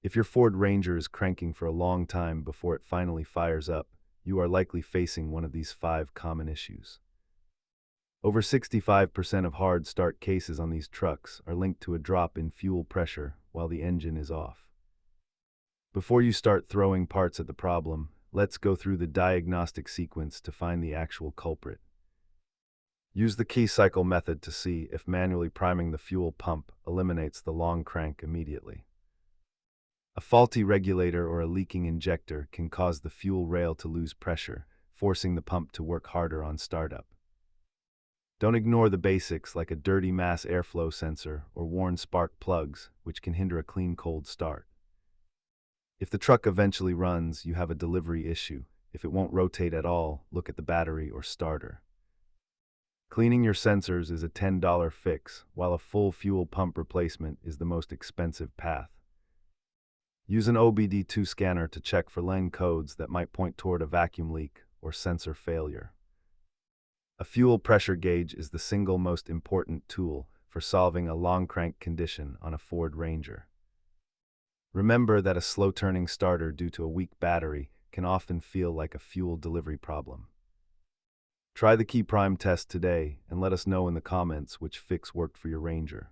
If your Ford Ranger is cranking for a long time before it finally fires up, you are likely facing one of these 5 common issues. Over 65% of hard start cases on these trucks are linked to a drop in fuel pressure while the engine is off. Before you start throwing parts at the problem, let's go through the diagnostic sequence to find the actual culprit. Use the key cycle method to see if manually priming the fuel pump eliminates the long crank immediately. A faulty regulator or a leaking injector can cause the fuel rail to lose pressure, forcing the pump to work harder on startup. Don't ignore the basics like a dirty mass airflow sensor or worn spark plugs, which can hinder a clean cold start. If the truck eventually runs, you have a delivery issue. If it won't rotate at all, look at the battery or starter. Cleaning your sensors is a $10 fix, while a full fuel pump replacement is the most expensive path. Use an OBD2 scanner to check for line codes that might point toward a vacuum leak or sensor failure. A fuel pressure gauge is the single most important tool for solving a long crank condition on a Ford Ranger. Remember that a slow-turning starter due to a weak battery can often feel like a fuel delivery problem. Try the key prime test today and let us know in the comments which fix worked for your Ranger.